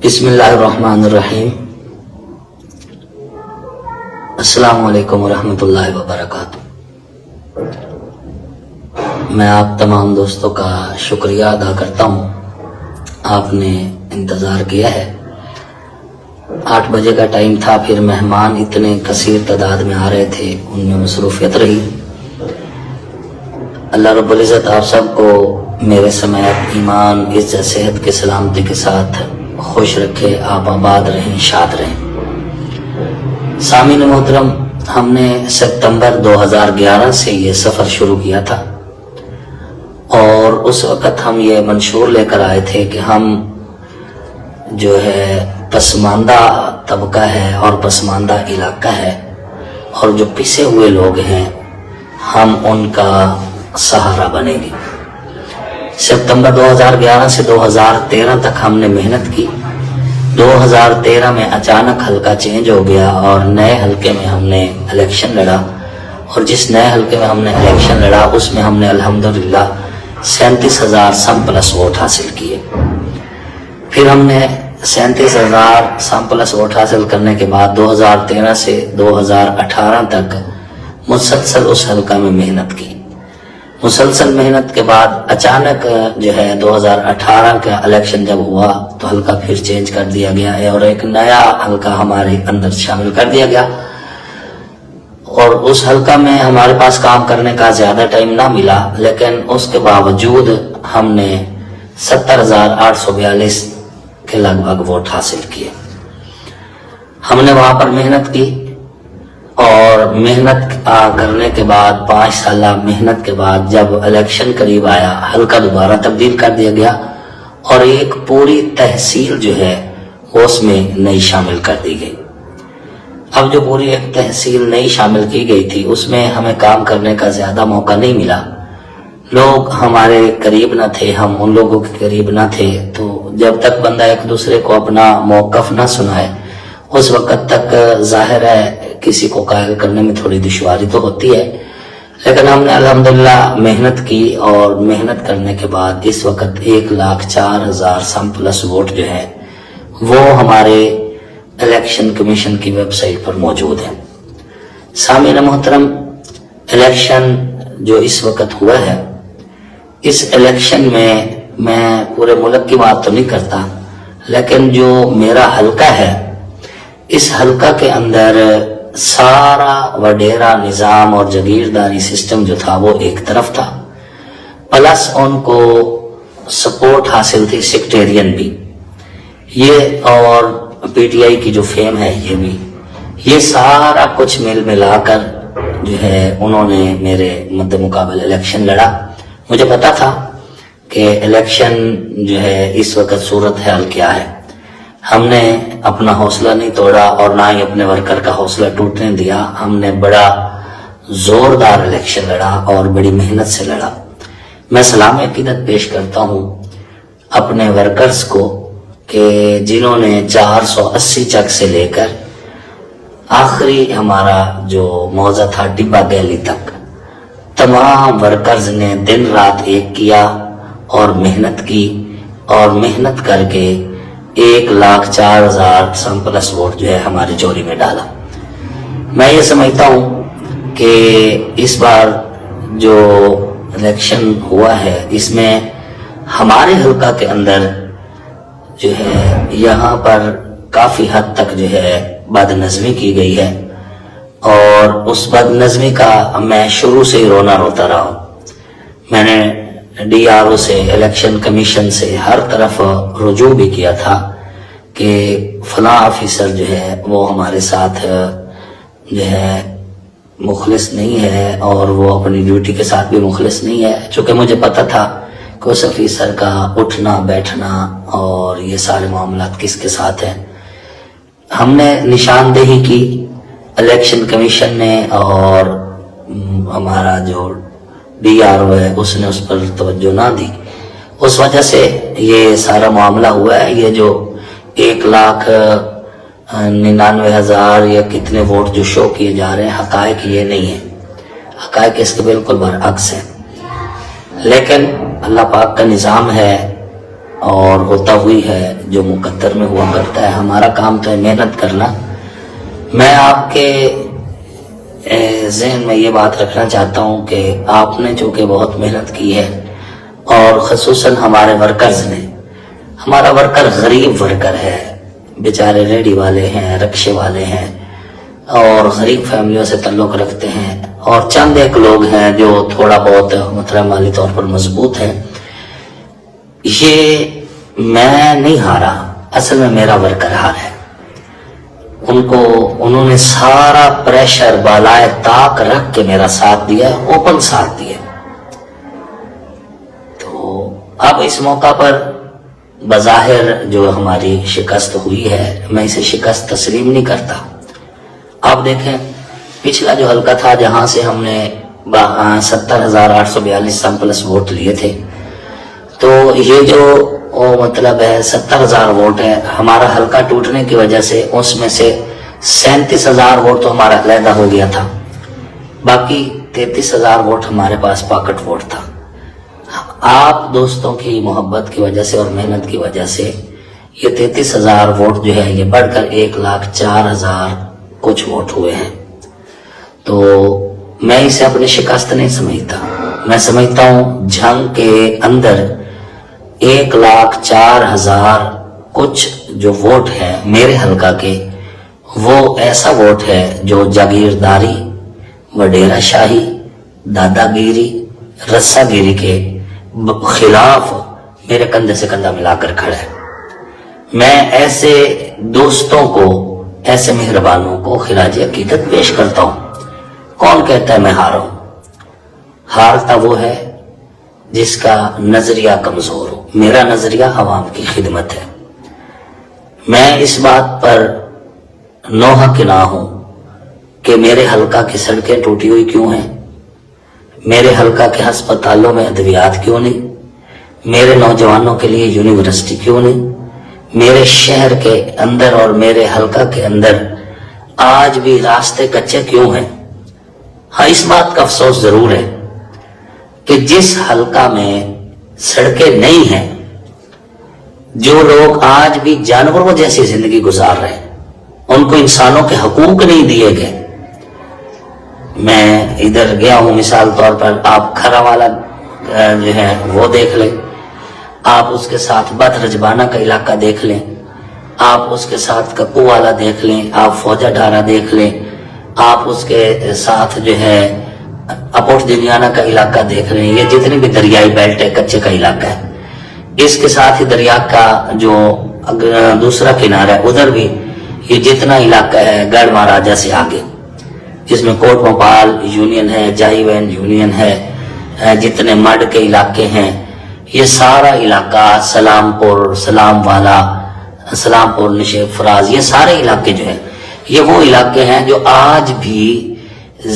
بسم اللہ الرحمن الرحیم۔ السلام علیکم ورحمۃ اللہ وبرکاتہ۔ میں آپ تمام دوستوں کا شکریہ ادا کرتا ہوں، آپ نے انتظار کیا ہے۔ 8 بجے کا ٹائم تھا، پھر مہمان اتنے کثیر تعداد میں آ رہے تھے، ان میں مصروفیت رہی۔ اللہ رب العزت آپ سب کو میرے سمیت ایمان، عزت، صحت کے سلامتی کے ساتھ خوش رکھے، آپ آباد رہیں، شاد رہیں۔ سامعین محترم، ہم نے ستمبر 2011 سے یہ سفر شروع کیا تھا، اور اس وقت ہم یہ منشور لے کر آئے تھے کہ ہم جو ہے پسماندہ طبقہ ہے اور پسماندہ علاقہ ہے، اور جو پسے ہوئے لوگ ہیں ہم ان کا سہارا بنے گے۔ ستمبر 2011 سے 2013 تک ہم نے محنت کی۔ 2013 میں اچانک حلقہ چینج ہو گیا اور نئے حلقے میں ہم نے الیکشن لڑا، اور جس نئے حلقے میں ہم نے الیکشن لڑا اس میں ہم نے الحمدللہ 37,000 سم پلس ووٹ حاصل کیے۔ پھر ہم نے 37,000 سم پلس ووٹ حاصل کرنے کے بعد 2013 سے 2018 تک مسلسل اس حلقہ میں محنت کی۔ مسلسل محنت کے بعد اچانک جو ہے 2018 کا الیکشن جب ہوا تو حلقہ پھر چینج کر دیا گیا ہے، اور ایک نیا حلقہ ہمارے اندر شامل کر دیا گیا، اور اس حلقہ میں ہمارے پاس کام کرنے کا زیادہ ٹائم نہ ملا، لیکن اس کے باوجود ہم نے 70,842 کے لگ بھگ ووٹ حاصل کیے۔ ہم نے وہاں پر محنت کی، اور محنت کرنے کے بعد 5 سالہ محنت کے بعد جب الیکشن قریب آیا، حلقہ دوبارہ تبدیل کر دیا گیا، اور ایک پوری تحصیل جو ہے وہ اس میں نئی شامل کر دی گئی۔ اب جو پوری ایک تحصیل نئی شامل کی گئی تھی اس میں ہمیں کام کرنے کا زیادہ موقع نہیں ملا، لوگ ہمارے قریب نہ تھے، ہم ان لوگوں کے قریب نہ تھے، تو جب تک بندہ ایک دوسرے کو اپنا موقف نہ سنائے اس وقت تک ظاہر ہے کسی کو قائل کرنے میں تھوڑی دشواری تو ہوتی ہے۔ لیکن ہم نے الحمدللہ محنت کی، اور محنت کرنے کے بعد اس وقت 1,04,000 سم پلس ووٹ جو ہے وہ ہمارے الیکشن کمیشن کی ویب سائٹ پر موجود ہے۔ سامعین محترم، الیکشن جو اس وقت ہوا ہے، اس الیکشن میں پورے ملک کی بات تو نہیں کرتا، لیکن جو میرا حلقہ ہے اس حلقہ کے اندر سارا وڈیرا نظام اور جگیرداری سسٹم جو تھا وہ ایک طرف تھا، پلس ان کو سپورٹ حاصل تھی سیکٹیرین بھی، یہ اور پی ٹی آئی کی جو فیم ہے یہ بھی، یہ سارا کچھ مل ملا کر جو ہے انہوں نے میرے مد مقابل الیکشن لڑا۔ مجھے پتا تھا کہ الیکشن جو ہے اس وقت صورتحال کیا ہے، ہم نے اپنا حوصلہ نہیں توڑا اور نہ ہی اپنے ورکر کا حوصلہ ٹوٹنے دیا، ہم نے بڑا زوردار الیکشن لڑا اور بڑی محنت سے لڑا۔ میں سلام عقیدت پیش کرتا ہوں اپنے ورکرز کو کہ جنہوں نے 480 چک سے لے کر آخری ہمارا جو موضع تھا ڈبہ گیلی تک، تمام ورکرز نے دن رات ایک کیا اور محنت کی، اور محنت کر کے 1,04,000 سم پلس ووٹ جو ہے ہماری جوری میں ڈالا۔ میں یہ سمجھتا ہوں کہ اس بار جو الیکشن ہوا ہے اس میں ہمارے حلقہ کے اندر جو ہے یہاں پر کافی حد تک جو ہے بد نظمی کی گئی ہے، اور اس بد نظمی کا میں شروع سے ہی رونا روتا رہا ہوں۔ میں نے ڈی آر او سے، الیکشن کمیشن سے ہر طرف رجوع بھی کیا تھا کہ فلاں آفیسر جو ہے وہ ہمارے ساتھ جو ہے مخلص نہیں ہے، اور وہ اپنی ڈیوٹی کے ساتھ بھی مخلص نہیں ہے، چونکہ مجھے پتا تھا کہ اس آفیسر کا اٹھنا بیٹھنا اور یہ سارے معاملات کس کے ساتھ ہیں۔ ہم نے نشاندہی کی الیکشن کمیشن نے، اور ہمارا جو ڈی آر او ہے اس نے اس پر توجہ نہ دی، اس وجہ سے یہ سارا معاملہ ہوا ہے۔ یہ جو 1,99,000 یا کتنے ووٹ جو شو کیے جا رہے ہیں، حقائق یہ نہیں ہے، حقائق اس کے بالکل برعکس ہیں، لیکن اللہ پاک کا نظام ہے اور ہوتا ہوئی ہے جو مقدر میں ہوا کرتا ہے. ہمارا کام تو ہے محنت کرنا. میں آپ کے ذہن میں یہ بات رکھنا چاہتا ہوں کہ آپ نے چونکہ بہت محنت کی ہے اور خصوصاً ہمارے ورکرز نے. ہمارا ورکر غریب ورکر ہے, بیچارے ریڈی والے ہیں, رکشے والے ہیں اور غریب فیملیوں سے تعلق رکھتے ہیں, اور چند ایک لوگ ہیں جو تھوڑا بہت مطلب مالی طور پر مضبوط ہیں. یہ میں نہیں ہارا, اصل میں میرا ورکر ہار ہے. انہوں نے سارا پریشر بالائے طاق رکھ کے میرا ساتھ دیا, اوپن ساتھ دیا. تو اب اس موقع پر بظاہر جو ہماری شکست ہوئی ہے, میں اسے شکست تسلیم نہیں کرتا. آپ دیکھیں پچھلا جو حلقہ تھا جہاں سے ہم نے 70,842 سم پلس ووٹ لیے تھے, تو یہ جو مطلب ہے 70,000 ووٹ ہے, ہمارا حلقہ ٹوٹنے کی وجہ سے اس میں سے 37,000 ووٹ تو ہمارا علیحدہ ہو گیا تھا, باقی 33,000 ووٹ ہمارے پاس پاکٹ ووٹ تھا. آپ دوستوں کی محبت کی وجہ سے اور محنت کی وجہ سے یہ 33,000 ووٹ جو ہے یہ بڑھ کر 1,04,000 کچھ ووٹ ہوئے ہیں. تو میں اسے اپنی شکست نہیں سمجھتا. میں سمجھتا ہوں جنگ کے اندر 1,04,000 کچھ جو ووٹ ہے میرے حلقہ کے, وہ ایسا ووٹ ہے جو جاگیرداری, وڈیرہ شاہی, دادا گیری, رسا گیری کے خلاف میرے کندھے سے کندھا ملا کر کھڑا ہے. میں ایسے دوستوں کو, ایسے مہربانوں کو خراج عقیدت پیش کرتا ہوں. کون کہتا ہے میں ہارا ہوں؟ ہارتا وہ ہے جس کا نظریہ کمزور ہو. میرا نظریہ عوام کی خدمت ہے. میں اس بات پر نوحہ کہ نہ ہوں کہ میرے حلقہ کی سڑکیں ٹوٹی ہوئی کیوں ہیں, میرے حلقہ کے ہسپتالوں میں ادویات کیوں نہیں, میرے نوجوانوں کے لیے یونیورسٹی کیوں نہیں, میرے شہر کے اندر اور میرے حلقہ کے اندر آج بھی راستے کچے کیوں ہیں. ہاں, اس بات کا افسوس ضرور ہے کہ جس حلقہ میں سڑکیں نہیں ہیں, جو لوگ آج بھی جانوروں جیسی زندگی گزار رہے ہیں, ان کو انسانوں کے حقوق نہیں دیے گئے. میں ادھر گیا ہوں, مثال طور پر آپ کھرا والا جو ہے وہ دیکھ لیں, آپ اس کے ساتھ بد رجبانہ کا علاقہ دیکھ لیں, آپ اس کے ساتھ کپو والا دیکھ لیں, آپ فوجا ڈھارا دیکھ لیں, آپ اس کے ساتھ جو ہے اپوٹ دنیانا کا علاقہ دیکھ لیں. یہ جتنی بھی دریائی بیلٹ ہے کچے کا علاقہ ہے. اس کے ساتھ ہی دریا کا جو دوسرا کنارہ ہے ادھر بھی یہ جتنا علاقہ ہے گڑھ مہاراجا سے آگے, جس میں کوٹ بھوپال یونین ہے, جائی وین یونین ہے, جتنے مڈ کے علاقے ہیں, یہ سارا علاقہ سلام پور, سلام والا, سلام پور, نشیب فراز, یہ سارے علاقے جو ہیں یہ وہ علاقے ہیں جو آج بھی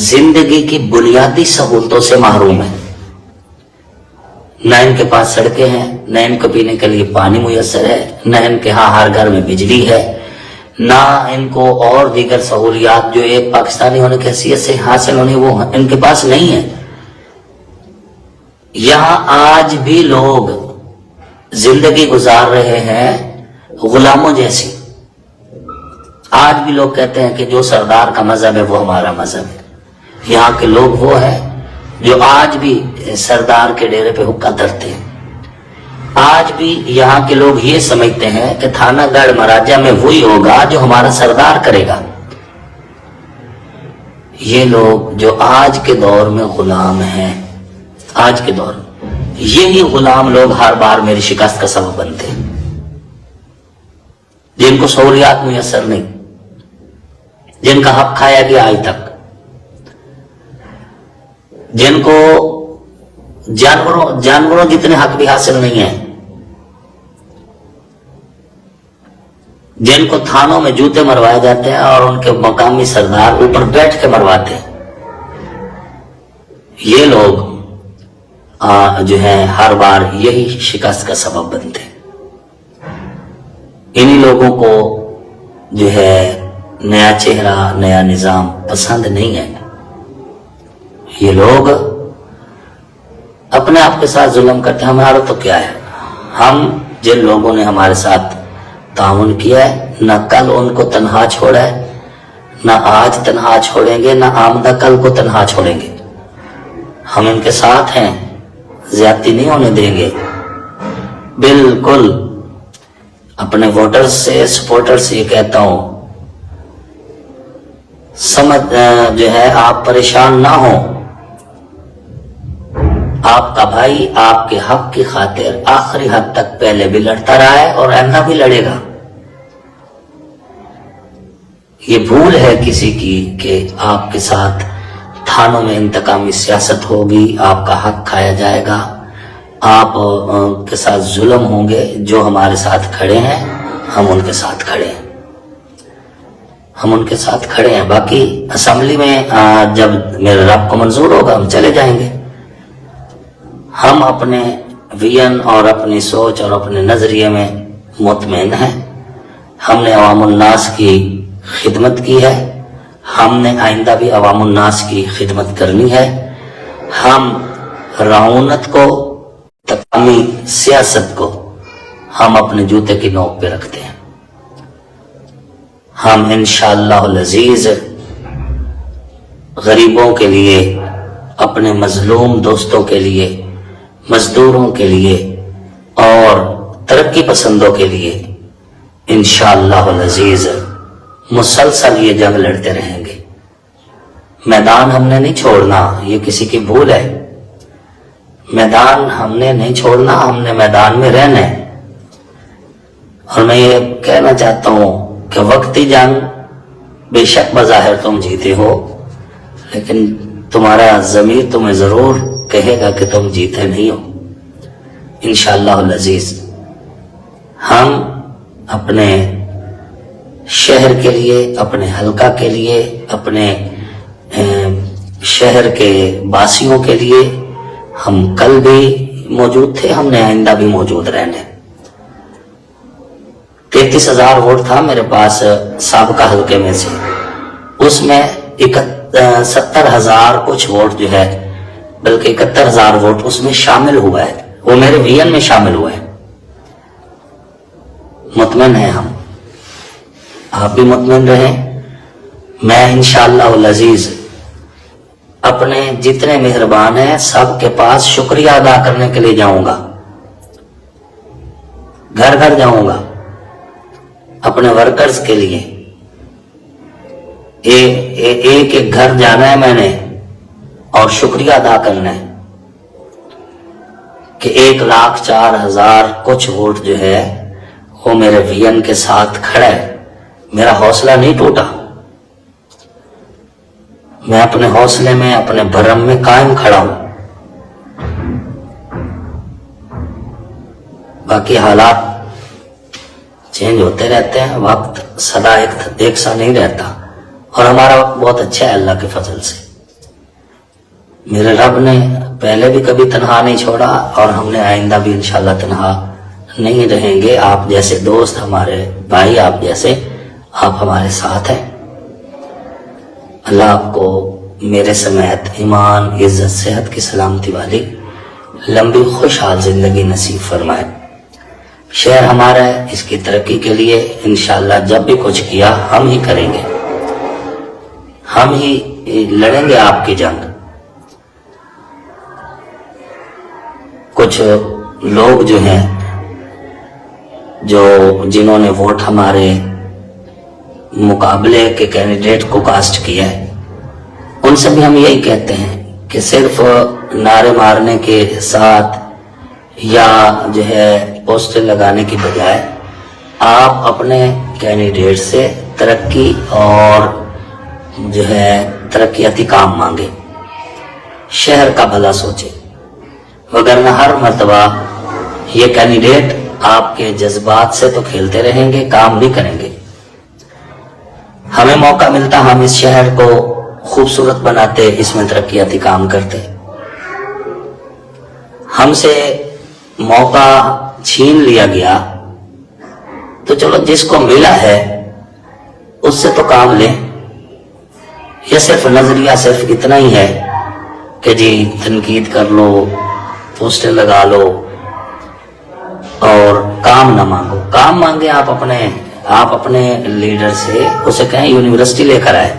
زندگی کی بنیادی سہولتوں سے محروم ہیں. نہ ان کے پاس سڑکیں ہیں, نہ ان کو پینے کے لیے پانی میسر ہے, نہ ان کے ہاں ہر گھر میں بجلی ہے, نہ ان کو اور دیگر سہولیات جو ایک پاکستانی ہونے کی حیثیت سے حاصل ہونے وہ ان کے پاس نہیں ہے. یہاں آج بھی لوگ زندگی گزار رہے ہیں غلاموں جیسی. آج بھی لوگ کہتے ہیں کہ جو سردار کا مذہب ہے وہ ہمارا مذہب ہے. یہاں کے لوگ وہ ہیں جو آج بھی سردار کے ڈیرے پہ حکا دھرتے ہیں. آج بھی یہاں کے لوگ یہ سمجھتے ہیں کہ تھانہ گڑھ مہاراجا میں وہی ہوگا جو ہمارا سردار کرے گا. یہ لوگ جو آج کے دور میں غلام ہیں, آج کے دور میں یہی غلام لوگ ہر بار میری شکست کا سبب بنتے ہیں, جن کو سہولیات میسر نہیں, جن کا حق کھایا گیا آج تک, جن کو جانوروں جتنے حق بھی حاصل نہیں ہیں, جن کو تھانوں میں جوتے مروائے جاتے ہیں اور ان کے مقامی سردار اوپر بیٹھ کے مرواتے ہیں. یہ لوگ جو ہیں ہر بار یہی شکست کا سبب بنتے ہیں. انہی لوگوں کو جو ہے نیا چہرہ, نیا نظام پسند نہیں ہے. یہ لوگ اپنے آپ کے ساتھ ظلم کرتے ہیں. ہمارا تو کیا ہے, ہم جن لوگوں نے ہمارے ساتھ تعاون کیا ہے، نہ کل ان کو تنہا چھوڑا ہے، نہ آج تنہا چھوڑیں گے، نہ آمدہ کل کو تنہا چھوڑیں گے. ہم ان کے ساتھ ہیں، زیادتی نہیں ہونے دیں گے. بالکل اپنے ووٹرز سے، سپورٹر سے یہ کہتا ہوں، جو ہے آپ پریشان نہ ہوں. آپ کا بھائی آپ کے حق کی خاطر آخری حد تک پہلے بھی لڑتا رہا ہے اور آئندہ بھی لڑے گا. یہ بھول ہے کسی کی کہ آپ کے ساتھ تھانوں میں انتقامی سیاست ہوگی، آپ کا حق کھایا جائے گا، آپ کے ساتھ ظلم ہوں گے. جو ہمارے ساتھ کھڑے ہیں ہم ان کے ساتھ کھڑے ہیں، ہم ان کے ساتھ کھڑے ہیں. باقی اسمبلی میں جب میرے رب کو منظور ہوگا ہم چلے جائیں گے. ہم اپنے ویژن اور اپنی سوچ اور اپنے نظریے میں مطمئن ہیں. ہم نے عوام الناس کی خدمت کی ہے، ہم نے آئندہ بھی عوام الناس کی خدمت کرنی ہے. ہم رعونت کو، تقامی سیاست کو ہم اپنے جوتے کی نوک پہ رکھتے ہیں. ہم انشاءاللہ العزیز غریبوں کے لیے، اپنے مظلوم دوستوں کے لیے، مزدوروں کے لیے اور ترقی پسندوں کے لیے انشاءاللہ العزیز مسلسل یہ جنگ لڑتے رہیں گے. میدان ہم نے نہیں چھوڑنا، یہ کسی کی بھول ہے. میدان ہم نے نہیں چھوڑنا، ہم نے میدان میں رہنا ہے. اور میں یہ کہنا چاہتا ہوں کہ وقتی جنگ بے شک بظاہر تم جیتے ہو، لیکن تمہارا ضمیر تمہیں ضرور کہے گا کہ تم جیتے نہیں ہو. انشاءاللہ العزیز ہم اپنے شہر کے لیے، اپنے حلقہ کے لیے، اپنے شہر کے باسیوں کے لیے ہم کل بھی موجود تھے، ہم نے آئندہ بھی موجود رہنے. 33,000 ووٹ تھا میرے پاس سابقہ حلقے میں سے، اس میں 70,000 کچھ ووٹ جو ہے، بلکہ 71,000 ووٹ اس میں شامل ہوا ہے، وہ میرے ویژن میں شامل ہوا ہے. مطمئن ہیں ہم، آپ بھی مطمئن رہیں. میں انشاءاللہ العزیز اپنے جتنے مہربان ہیں سب کے پاس شکریہ ادا کرنے کے لیے جاؤں گا، گھر گھر جاؤں گا اپنے ورکرز کے لیے. ایک ایک گھر جانا ہے میں نے اور شکریہ ادا کرنا ہے کہ 1,04,000 کچھ ووٹ جو ہے وہ میرے ویژن کے ساتھ کھڑا ہے. میرا حوصلہ نہیں ٹوٹا، میں اپنے حوصلے میں، اپنے بھرم میں قائم کھڑا ہوں. باقی حالات چینج ہوتے رہتے ہیں، وقت سدا ایک سا نہیں رہتا، اور ہمارا وقت بہت اچھا ہے اللہ کے فضل سے. میرے رب نے پہلے بھی کبھی تنہا نہیں چھوڑا اور ہم نے آئندہ بھی انشاءاللہ تنہا نہیں رہیں گے. آپ جیسے دوست، ہمارے بھائی، آپ جیسے، آپ ہمارے ساتھ ہیں. اللہ آپ کو میرے سمیت ایمان، عزت، صحت کی سلامتی والی لمبی خوشحال زندگی نصیب فرمائے. شہر ہمارا ہے، اس کی ترقی کے لیے انشاءاللہ جب بھی کچھ کیا ہم ہی کریں گے، ہم ہی لڑیں گے آپ کی جنگ. کچھ لوگ جو ہیں جنہوں نے ووٹ ہمارے مقابلے کے کینڈیڈیٹ کو کاسٹ کیا ہے، ان سے بھی ہم یہی کہتے ہیں کہ صرف نعرے مارنے کے ساتھ یا جو ہے پوسٹر لگانے کی بجائے آپ اپنے کینڈیڈیٹ سے ترقی اور جو ہے ترقیاتی کام مانگے، شہر کا بھلا سوچے. وگرنہ ہر مرتبہ یہ کینڈیڈیٹ آپ کے جذبات سے تو کھیلتے رہیں گے، کام نہیں کریں گے. ہمیں موقع ملتا ہم اس شہر کو خوبصورت بناتے، اس میں ترقیاتی کام کرتے. ہم سے موقع چھین لیا گیا تو چلو جس کو ملا ہے اس سے تو کام لیں. یہ صرف نظریہ صرف اتنا ہی ہے کہ جی تنقید کر لو، پوسٹر لگا لو، اور کام نہ مانگو. کام مانگے آپ اپنے لیڈر سے, اسے کہیں یونیورسٹی لے کر آئے,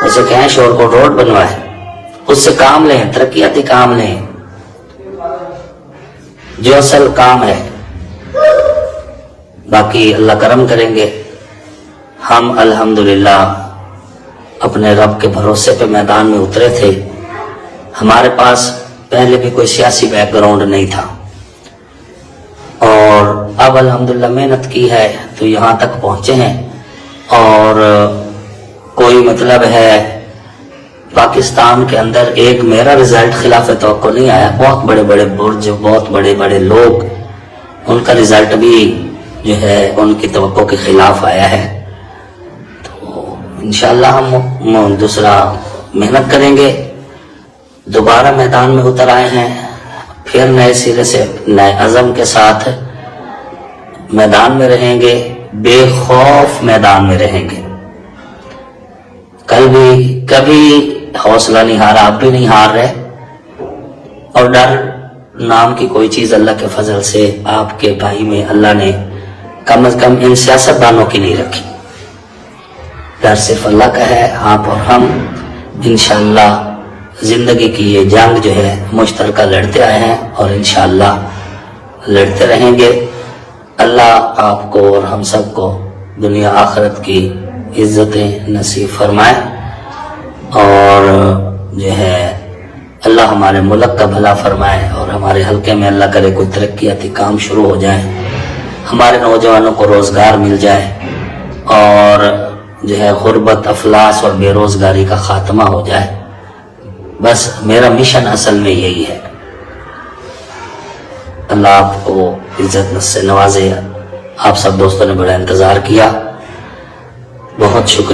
اسے کہیں شور کوٹ روڈ بنوائے, اس سے کام لیں, ترقیاتی کام لیں جو اصل کام ہے. باقی اللہ کرم کریں گے. ہم الحمدللہ اپنے رب کے بھروسے پہ میدان میں اترے تھے. ہمارے پاس پہلے بھی کوئی سیاسی بیک گراؤنڈ نہیں تھا, اور اب الحمدللہ محنت کی ہے تو یہاں تک پہنچے ہیں. اور کوئی مطلب ہے پاکستان کے اندر ایک میرا رزلٹ خلاف توقع نہیں آیا. بہت بڑے بڑے برج, بہت بڑے بڑے لوگ, ان کا رزلٹ بھی جو ہے ان کی توقع کے خلاف آیا ہے. تو انشاءاللہ ہم دوسرا محنت کریں گے. دوبارہ میدان میں اتر آئے ہیں, پھر نئے سرے سے نئے عزم کے ساتھ میدان میں رہیں گے, بے خوف میدان میں رہیں گے. کبھی حوصلہ نہیں ہارا, آپ بھی نہیں ہار رہے, اور ڈر نام کی کوئی چیز اللہ کے فضل سے آپ کے بھائی میں اللہ نے کم از کم ان سیاست دانوں کی نہیں رکھی. ڈر صرف اللہ کا ہے. آپ اور ہم انشاءاللہ زندگی کی یہ جنگ جو ہے مشترکہ لڑتے آئے ہیں, اور انشاءاللہ لڑتے رہیں گے. اللہ آپ کو اور ہم سب کو دنیا آخرت کی عزتیں نصیب فرمائے, اور جو ہے اللہ ہمارے ملک کا بھلا فرمائے, اور ہمارے حلقے میں اللہ کرے کوئی ترقیاتی کام شروع ہو جائے, ہمارے نوجوانوں کو روزگار مل جائے, اور جو ہے غربت, افلاس اور بے روزگاری کا خاتمہ ہو جائے. بس میرا مشن اصل میں یہی ہے. اللہ آپ کو عزت سے نوازے. آپ سب دوستوں نے بڑا انتظار کیا, بہت شکریہ.